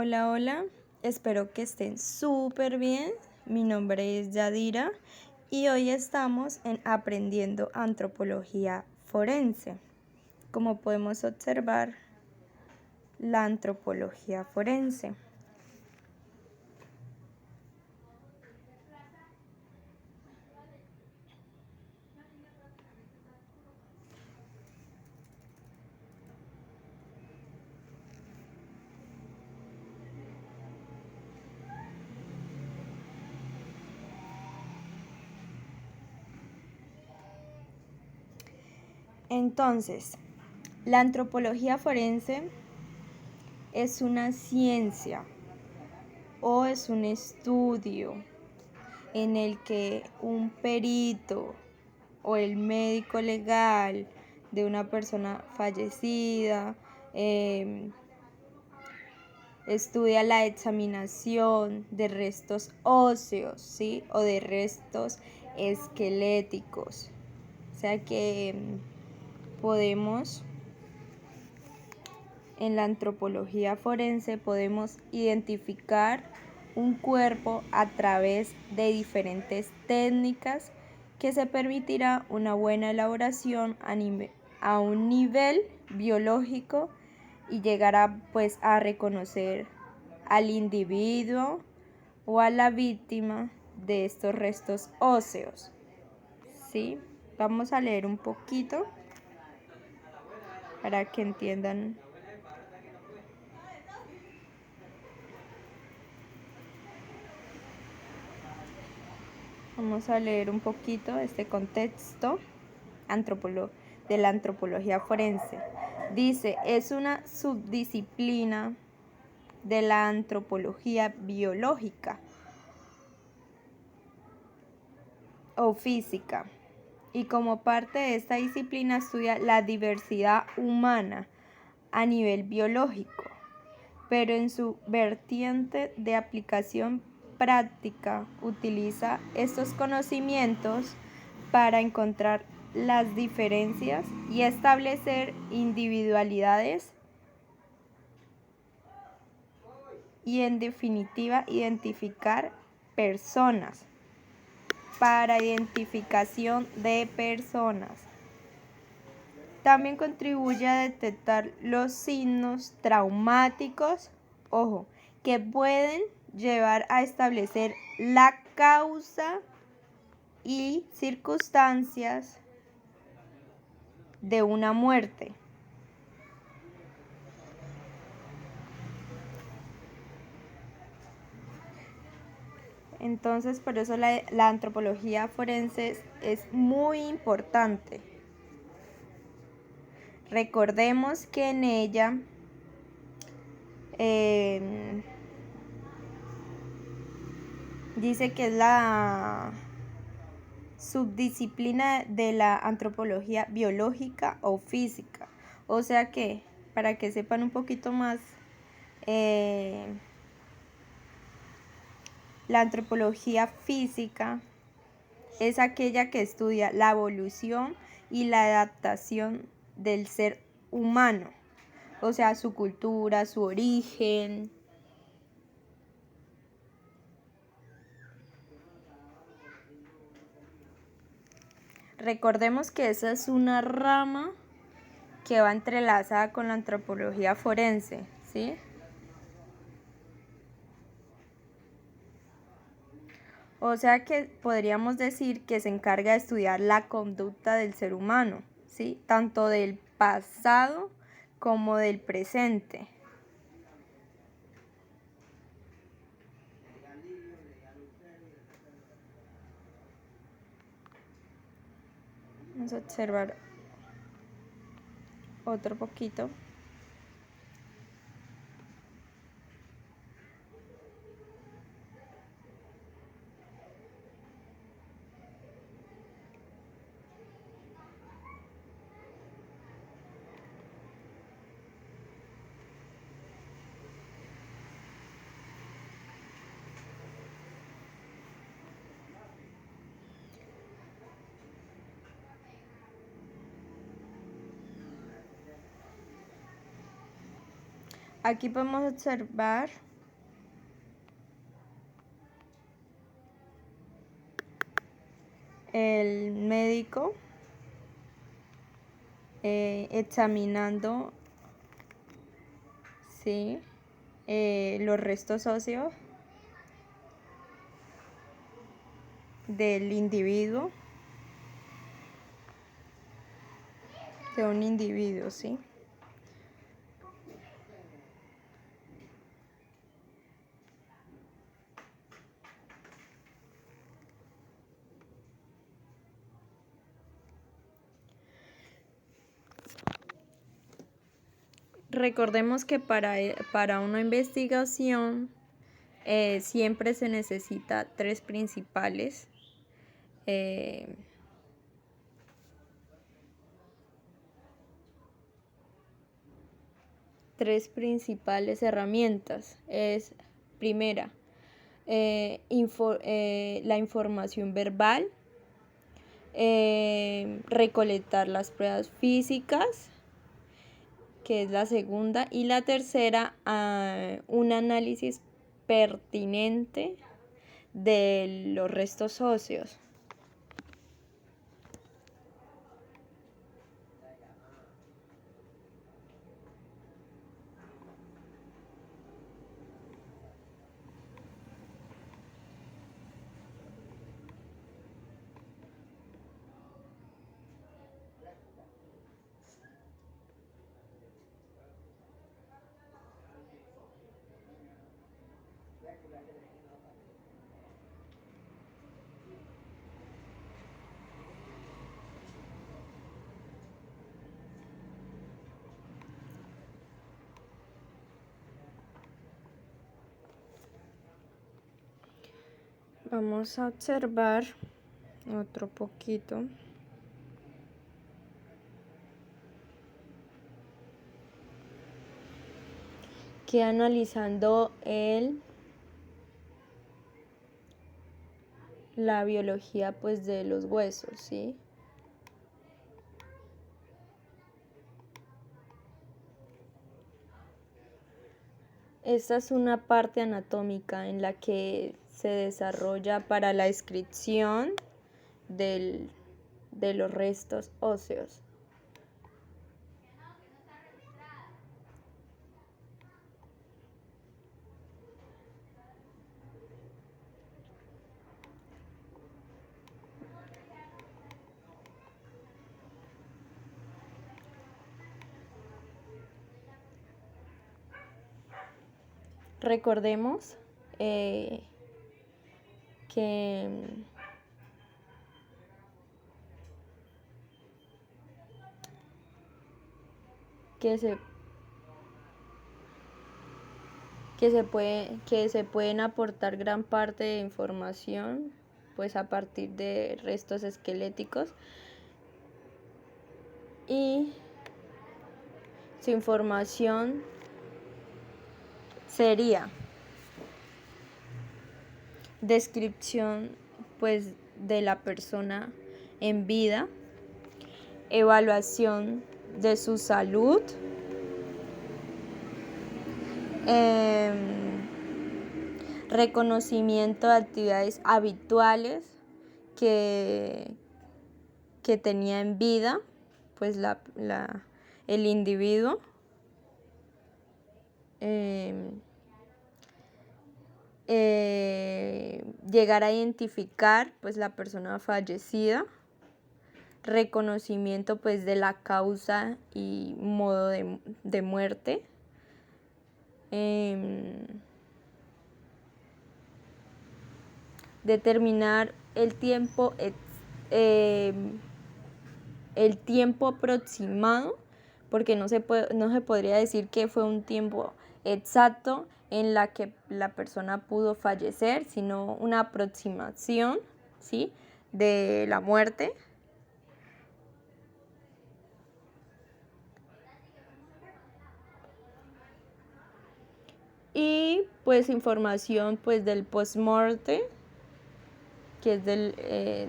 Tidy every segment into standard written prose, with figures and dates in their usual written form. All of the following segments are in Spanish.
Hola, hola, espero que estén súper bien. Mi nombre es Yadira y hoy estamos en Aprendiendo Antropología Forense. Como podemos observar, la antropología forense. Entonces, la antropología forense es una ciencia o es un estudio en el que un perito o el médico legal de una persona fallecida estudia la examinación de restos óseos, ¿sí? O de restos esqueléticos. O sea que podemos, en la antropología forense, podemos identificar un cuerpo a través de diferentes técnicas que se permitirá una buena elaboración a un nivel biológico y llegará pues a reconocer al individuo o a la víctima de estos restos óseos. ¿Sí? Vamos a leer un poquito para que entiendan. Vamos a leer un poquito este contexto de la antropología forense. Dice, es una subdisciplina de la antropología biológica o física, y como parte de esta disciplina estudia la diversidad humana a nivel biológico, pero en su vertiente de aplicación práctica utiliza estos conocimientos para encontrar las diferencias y establecer individualidades y en definitiva identificar personas para identificación de personas. También contribuye a detectar los signos traumáticos, ojo, que pueden llevar a establecer la causa y circunstancias de una muerte. Entonces, por eso la antropología forense es muy importante. Recordemos que en ella dice que es la subdisciplina de la antropología biológica o física. O sea que, para que sepan un poquito más, la antropología física es aquella que estudia la evolución y la adaptación del ser humano, o sea, su cultura, su origen. Recordemos que esa es una rama que va entrelazada con la antropología forense, ¿sí? O sea que podríamos decir que se encarga de estudiar la conducta del ser humano, ¿sí? Tanto del pasado como del presente. Vamos a observar otro poquito. Aquí podemos observar el médico examinando, ¿sí?, los restos óseos del individuo, de un individuo, ¿sí? Recordemos que para una investigación siempre se necesita tres principales herramientas. Es primera, la información verbal, recolectar las pruebas físicas, que es la segunda, y la tercera, un análisis pertinente de los restos óseos. Vamos a observar otro poquito. Que analizando la biología pues de los huesos, ¿sí? Esta es una parte anatómica en la que se desarrolla para la descripción de los restos óseos. Recordemos que se pueden aportar gran parte de información pues a partir de restos esqueléticos, y su información sería descripción pues de la persona en vida, evaluación de su salud, reconocimiento de actividades habituales que tenía en vida pues el individuo, llegar a identificar pues la persona fallecida, reconocimiento pues de la causa y modo de muerte, determinar el tiempo aproximado, porque no se podría decir que fue un tiempo exacto en la que la persona pudo fallecer, sino una aproximación, ¿sí?, de la muerte. Y pues información pues del post-mortem, que es de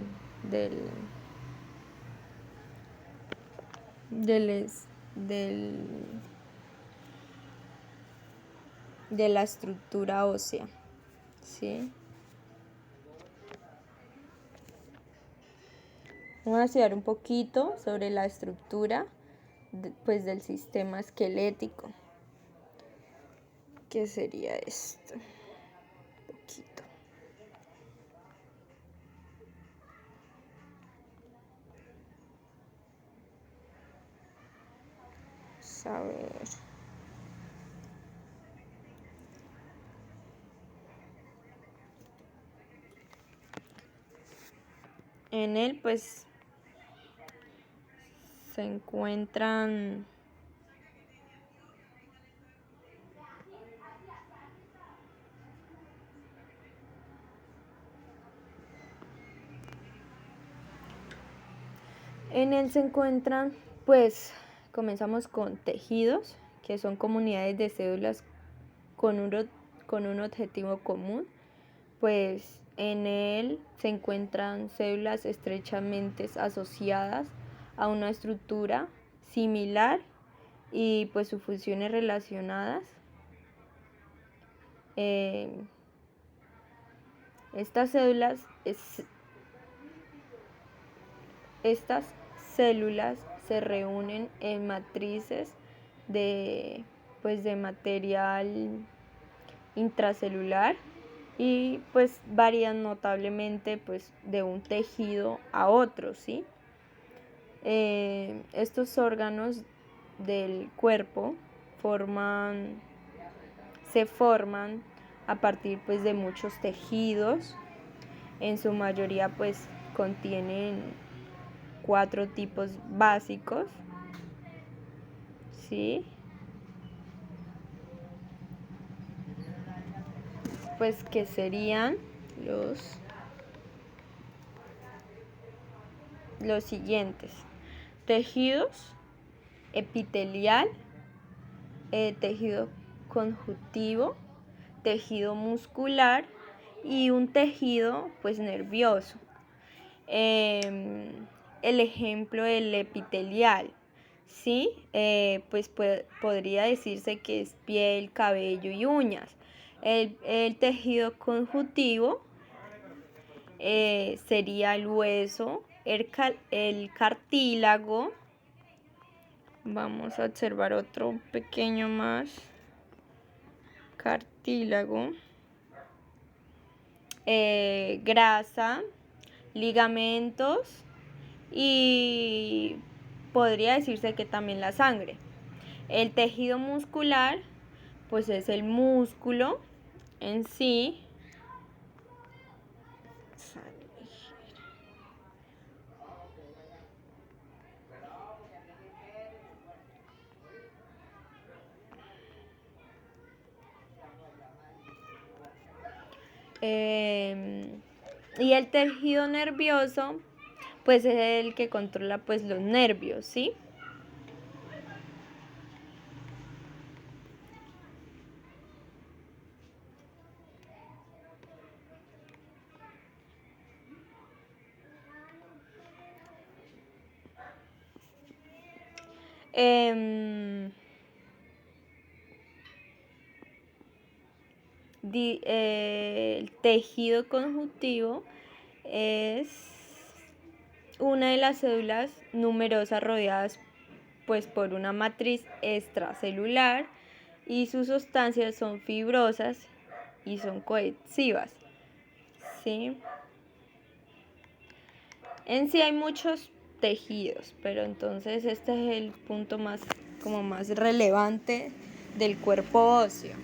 la estructura ósea, ¿sí? Vamos a estudiar un poquito sobre la estructura pues, del sistema esquelético. ¿Qué sería esto? Un poquito. Vamos a ver. En él pues se encuentran pues comenzamos con tejidos, que son comunidades de células con un objetivo común. Pues en él se encuentran células estrechamente asociadas a una estructura similar y pues sus funciones relacionadas. Estas células se reúnen en matrices de material intracelular y pues varían notablemente pues de un tejido a otro, ¿sí? Estos órganos del cuerpo se forman a partir pues de muchos tejidos. En su mayoría pues contienen 4 tipos básicos, ¿sí? Pues que serían los siguientes: tejidos epitelial, tejido conjuntivo, tejido muscular y un tejido pues nervioso. El ejemplo del epitelial, ¿sí? Pues podría decirse que es piel, cabello y uñas. El tejido conjuntivo sería el hueso, el cartílago. Vamos a observar otro pequeño más. Cartílago, grasa, ligamentos y podría decirse que también la sangre. El tejido muscular pues es el músculo en sí. Y el tejido nervioso pues es el que controla pues los nervios, ¿sí? El tejido conjuntivo es una de las células numerosas rodeadas pues por una matriz extracelular y sus sustancias son fibrosas y son cohesivas, ¿sí? En sí hay muchos tejidos, pero entonces este es el punto más relevante del cuerpo óseo.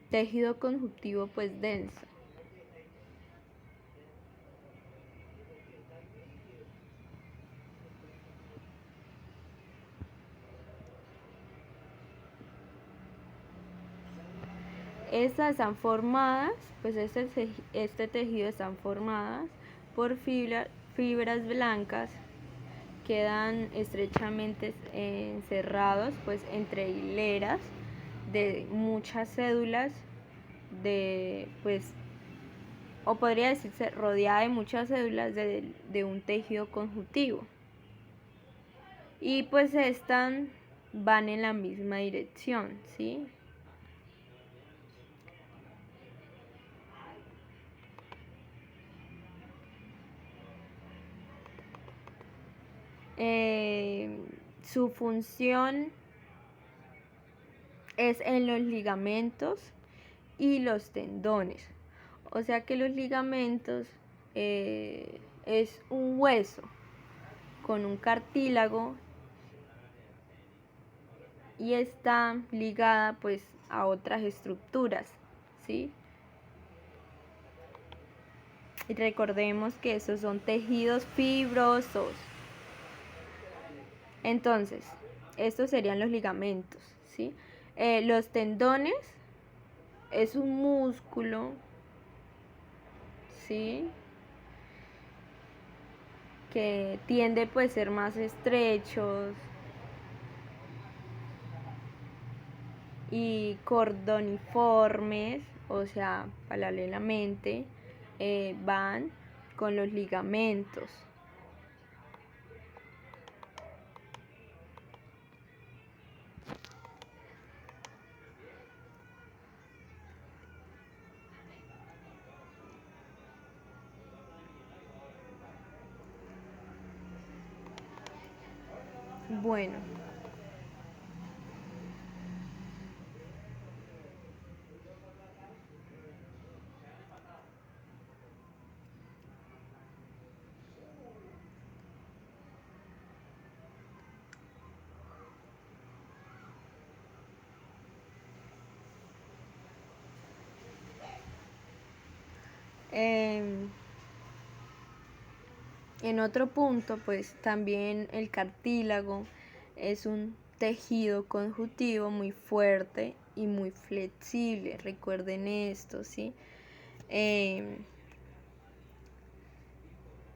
Tejido conjuntivo pues denso. Estas están formadas, pues este tejido están formadas por fibras blancas, quedan estrechamente encerrados pues entre hileras de muchas células pues, o podría decirse rodeada de muchas células de un tejido conjuntivo. Y pues estas van en la misma dirección, ¿sí? Su función es en los ligamentos y los tendones. O sea que los ligamentos es un hueso con un cartílago y está ligada pues a otras estructuras, ¿sí? Y recordemos que esos son tejidos fibrosos. Entonces, estos serían los ligamentos, ¿sí? Los tendones es un músculo, ¿sí? Que tiende pues a ser más estrechos y cordoniformes, o sea, paralelamente van con los ligamentos. Bueno, en otro punto, pues también el cartílago es un tejido conjuntivo muy fuerte y muy flexible. Recuerden esto, ¿sí?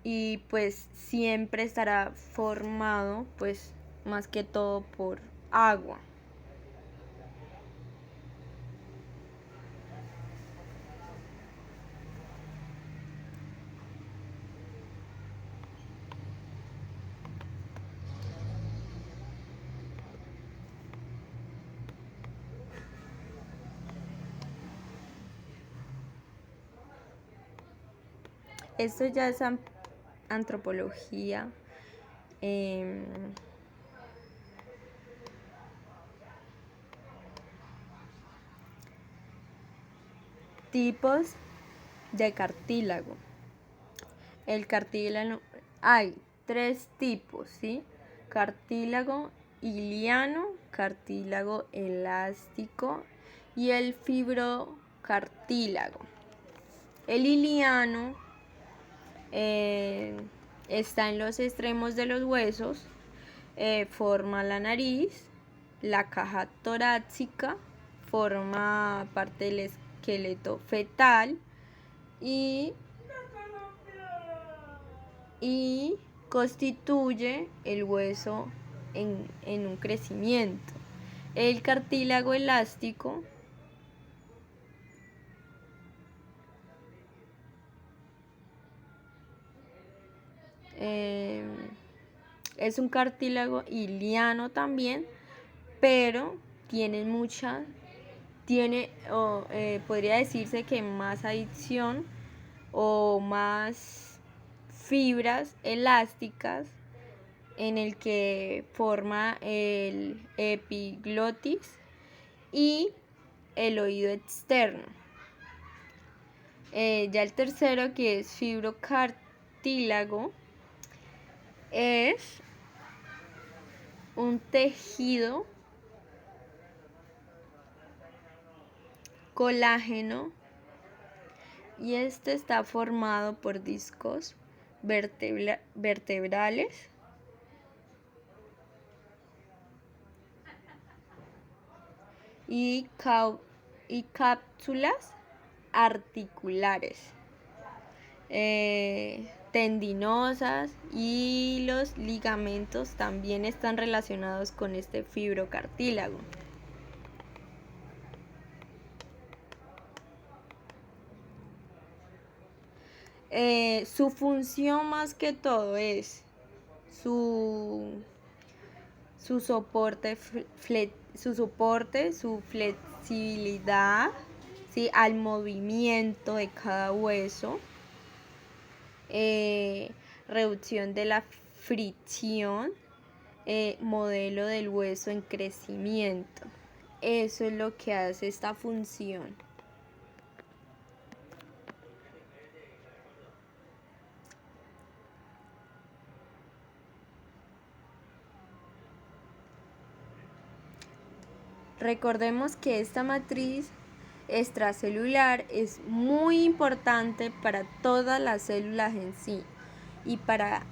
Y pues siempre estará formado, pues más que todo por agua. Esto ya es antropología. Tipos de cartílago. El cartílago, hay 3 tipos, ¿sí? Cartílago iliano, cartílago elástico y el fibrocartílago. El iliano está en los extremos de los huesos, forma la nariz, la caja torácica, forma parte del esqueleto fetal y constituye el hueso en un crecimiento. El cartílago elástico es un cartílago iliano también, pero podría decirse que más adición o más fibras elásticas en el que forma el epiglotis y el oído externo. Ya el tercero, que es fibrocartílago, es un tejido colágeno y este está formado por discos vertebrales y cápsulas articulares, tendinosas, y los ligamentos también están relacionados con este fibrocartílago. Su función más que todo es su, su soporte, su flexibilidad, ¿sí? Al movimiento de cada hueso, reducción de la fricción, modelo del hueso en crecimiento. Eso es lo que hace esta función. Recordemos que esta matriz extracelular es muy importante para todas las células en sí y para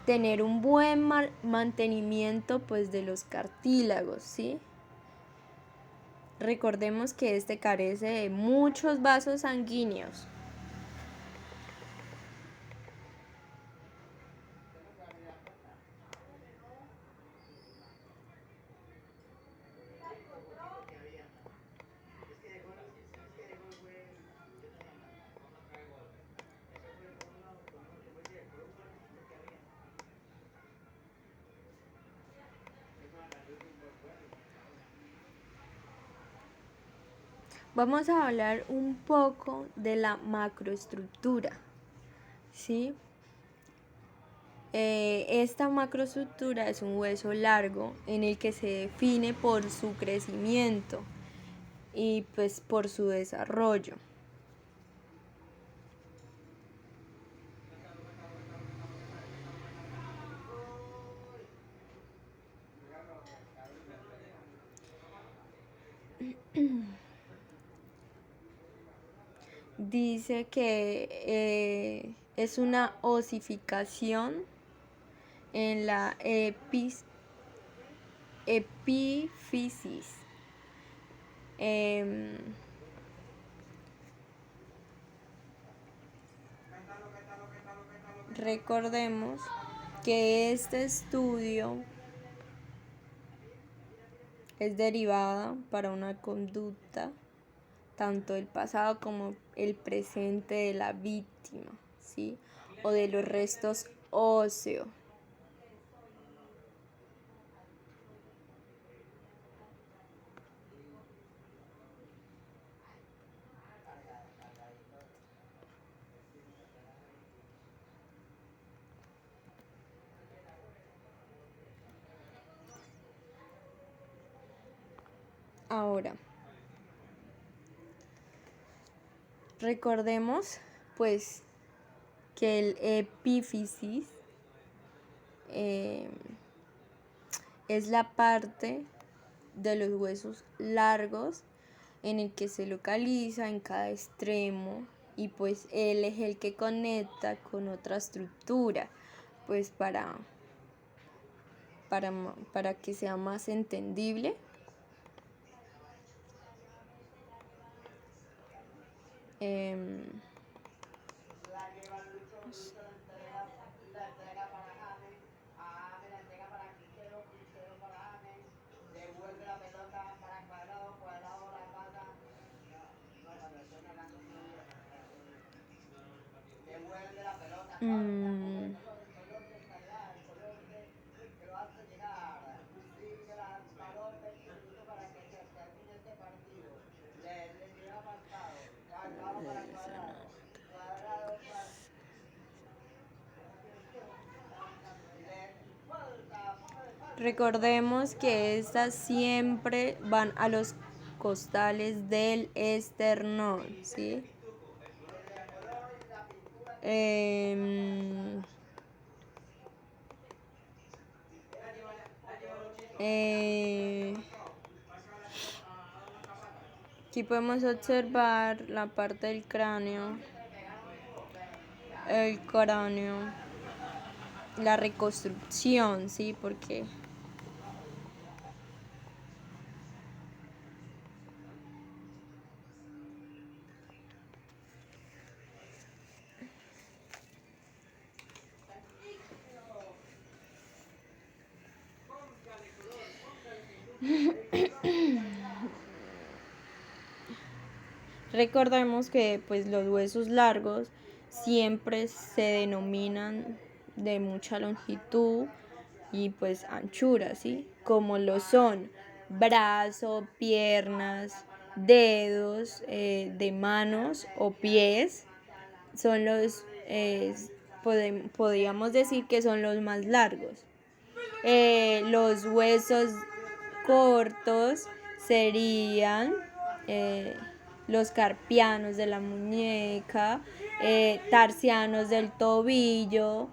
tener un buen mantenimiento pues de los cartílagos, ¿sí? Recordemos que este carece de muchos vasos sanguíneos. Vamos a hablar un poco de la macroestructura, ¿sí? Esta macroestructura es un hueso largo en el que se define por su crecimiento y pues por su desarrollo. Dice que es una osificación en la epífisis. Recordemos que este estudio es derivada para una conducta tanto el pasado como el presente de la víctima, ¿sí? O de los restos óseos. Ahora, recordemos pues que el epífisis es la parte de los huesos largos en el que se localiza en cada extremo y pues él es el que conecta con otra estructura pues para que sea más entendible. Recordemos que estas siempre van a los costales del esternón, ¿sí? Aquí podemos observar la parte del cráneo, el cráneo, la reconstrucción, ¿sí? Porque recordemos que pues los huesos largos siempre se denominan de mucha longitud y pues anchura, ¿sí? Como lo son brazo, piernas, dedos de manos o pies, son podríamos decir que son los más largos. Los huesos cortos serían los carpianos de la muñeca, tarsianos del tobillo.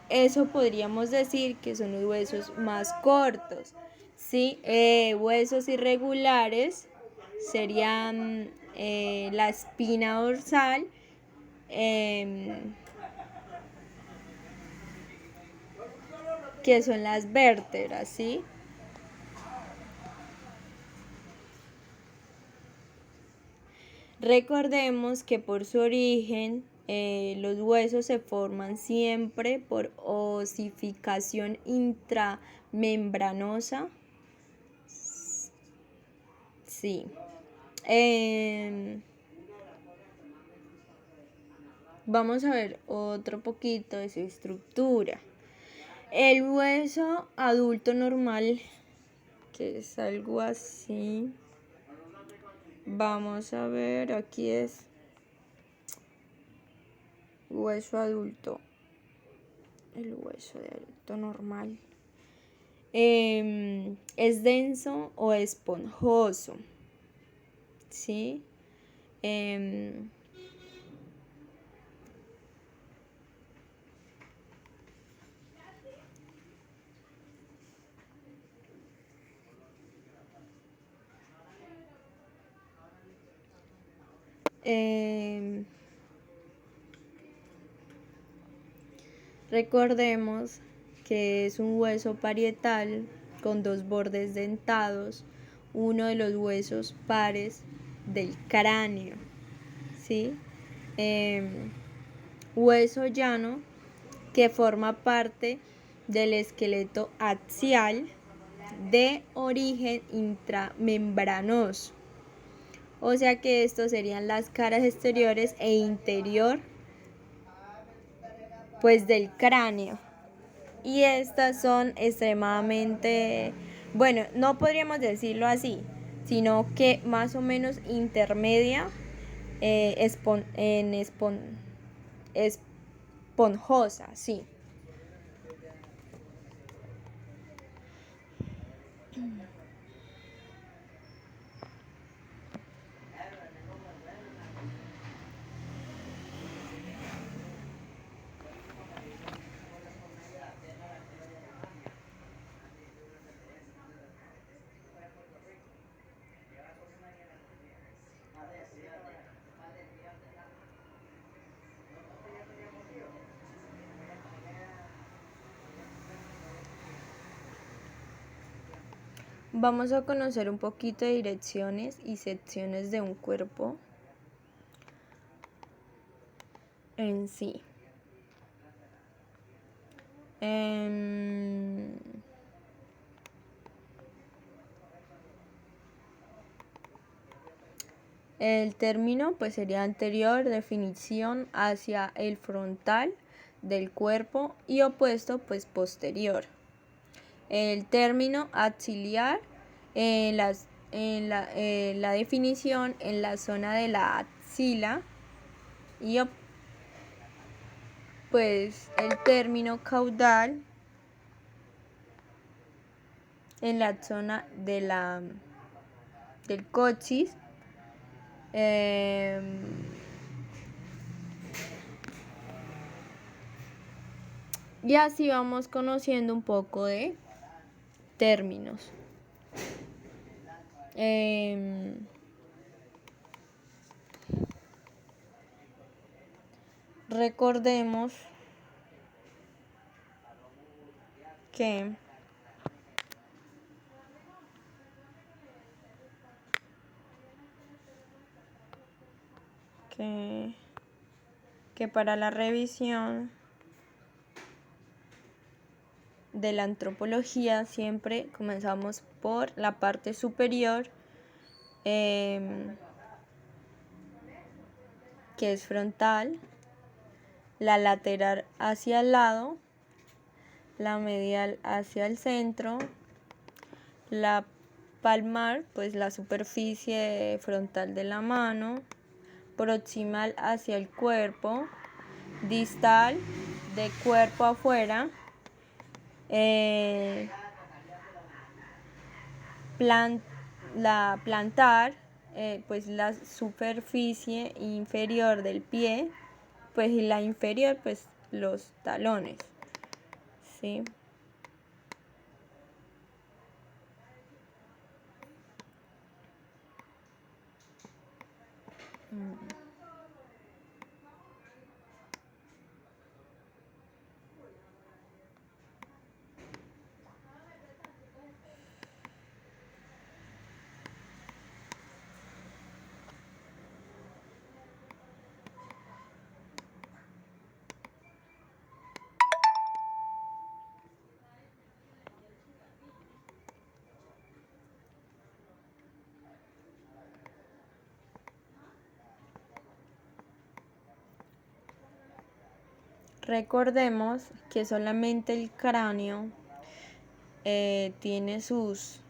Eso podríamos decir que son los huesos más cortos. ¿Sí? Huesos irregulares serían la espina dorsal, que son las vértebras, ¿sí? Recordemos que por su origen los huesos se forman siempre por osificación intramembranosa. Sí. Vamos a ver otro poquito de su estructura. El hueso adulto normal, que es algo así. Vamos a ver, aquí es hueso adulto. El hueso de adulto normal. Es denso o esponjoso. ¿Sí? Recordemos que es un hueso parietal con dos bordes dentados, uno de los huesos pares del cráneo, ¿sí? Hueso llano que forma parte del esqueleto axial de origen intramembranoso. O sea que estos serían las caras exteriores e interior pues del cráneo. Y estas son extremadamente, bueno, no podríamos decirlo así, sino que más o menos intermedia esponjosa, sí. Vamos a conocer un poquito de direcciones y secciones de un cuerpo en sí. El término pues sería anterior, definición hacia el frontal del cuerpo y opuesto pues posterior. El término axilar la definición en la zona de la axila y pues el término caudal en la zona de del coxis. Y así vamos conociendo un poco de términos. Recordemos que para la revisión de la antropología siempre comenzamos por la parte superior, que es frontal, la lateral hacia el lado, la medial hacia el centro, la palmar, pues la superficie frontal de la mano, proximal hacia el cuerpo, distal de cuerpo afuera, la plantar, pues la superficie inferior del pie, pues y la inferior, pues los talones, ¿sí? Recordemos que solamente el cráneo tiene sus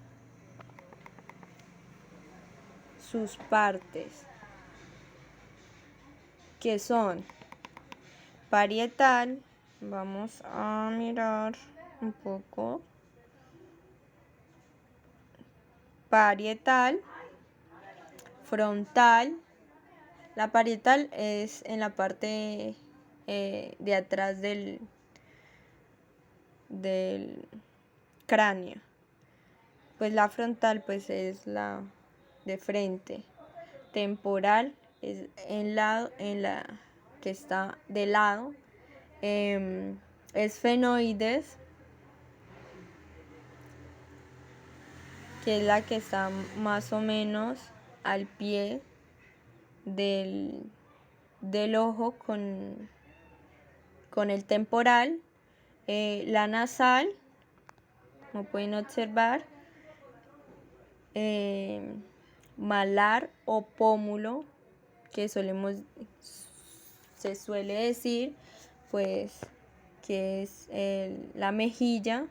partes, que son parietal. Vamos a mirar un poco. Parietal, frontal. La parietal es en la parte de atrás del cráneo. Pues la frontal pues es la de frente. Temporal es en la que está de lado. Esfenoides, que es la que está más o menos al pie del ojo con el temporal. La nasal, como pueden observar, malar o pómulo, que se suele decir pues que es la mejilla,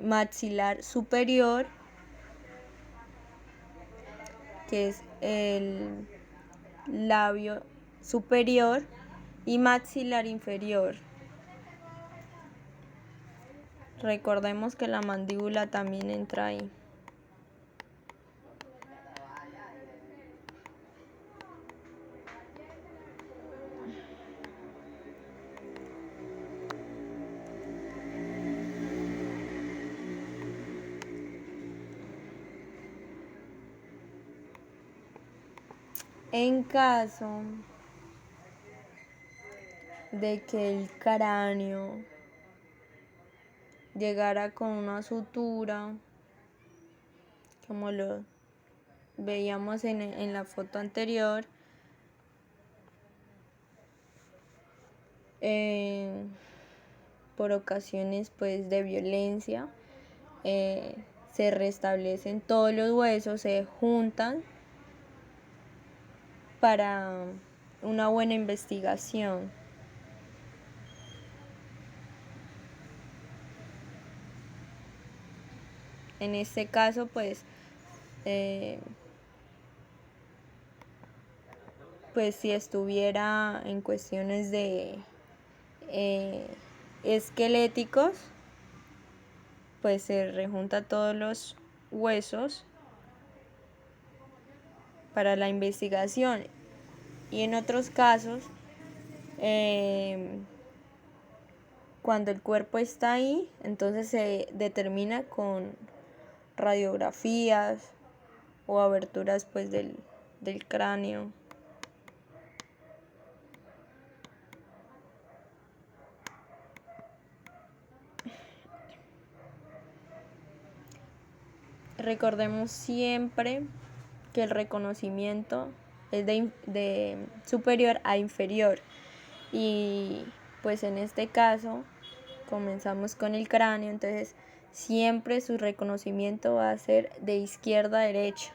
maxilar superior, que es el labio superior, y maxilar inferior. Recordemos que la mandíbula también entra ahí. En caso de que el cráneo llegara con una sutura, como lo veíamos en la foto anterior, por ocasiones pues de violencia, se restablecen todos los huesos, se juntan para una buena investigación. En este caso pues si estuviera en cuestiones de esqueléticos, pues se rejunta todos los huesos para la investigación. Y en otros casos, cuando el cuerpo está ahí, entonces se determina con radiografías o aberturas pues del cráneo. Recordemos siempre que el reconocimiento es de superior a inferior, y pues en este caso comenzamos con el cráneo, entonces siempre su reconocimiento va a ser de izquierda a derecha.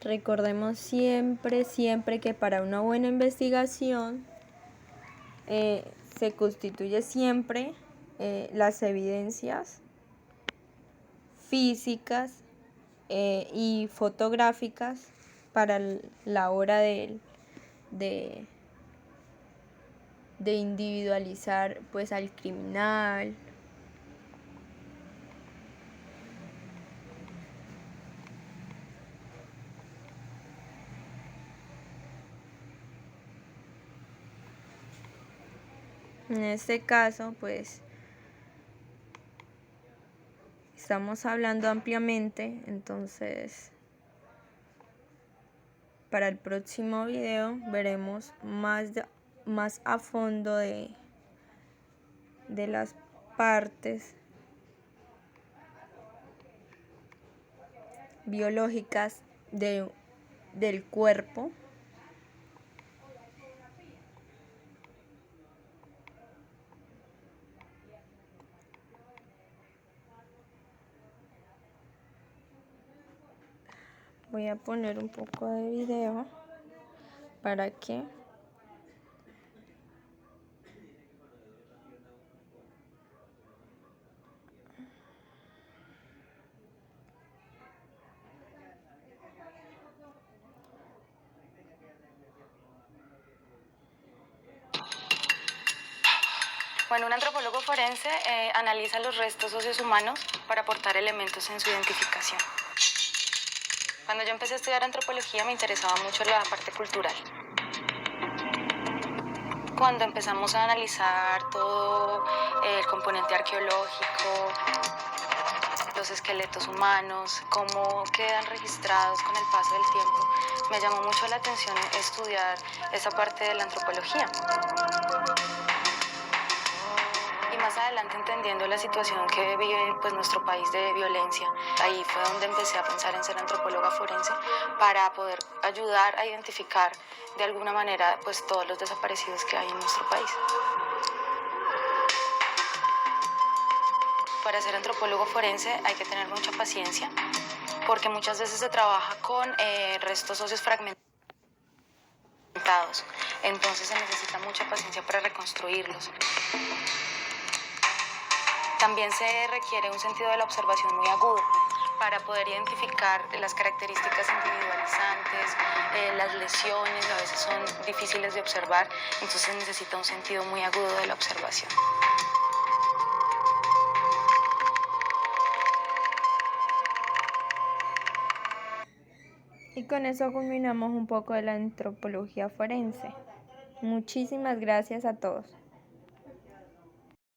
Recordemos siempre que para una buena investigación se constituye siempre las evidencias físicas y fotográficas para la hora de individualizar pues al criminal. En este caso pues estamos hablando ampliamente, entonces para el próximo video veremos más a fondo de las partes biológicas del cuerpo. Voy a poner un poco de video para que Bueno, un antropólogo forense analiza los restos óseos humanos para aportar elementos en su identificación. Cuando yo empecé a estudiar antropología me interesaba mucho la parte cultural. Cuando empezamos a analizar todo el componente arqueológico, los esqueletos humanos, cómo quedan registrados con el paso del tiempo, me llamó mucho la atención estudiar esa parte de la antropología. Y más adelante, entendiendo la situación que vive pues, nuestro país de violencia, ahí fue donde empecé a pensar en ser antropóloga forense para poder ayudar a identificar de alguna manera pues, todos los desaparecidos que hay en nuestro país. Para ser antropólogo forense hay que tener mucha paciencia, porque muchas veces se trabaja con restos óseos fragmentados. Entonces se necesita mucha paciencia para reconstruirlos. También se requiere un sentido de la observación muy agudo para poder identificar las características individualizantes, las lesiones a veces son difíciles de observar, entonces se necesita un sentido muy agudo de la observación. Y con eso culminamos un poco de la antropología forense. Muchísimas gracias a todos.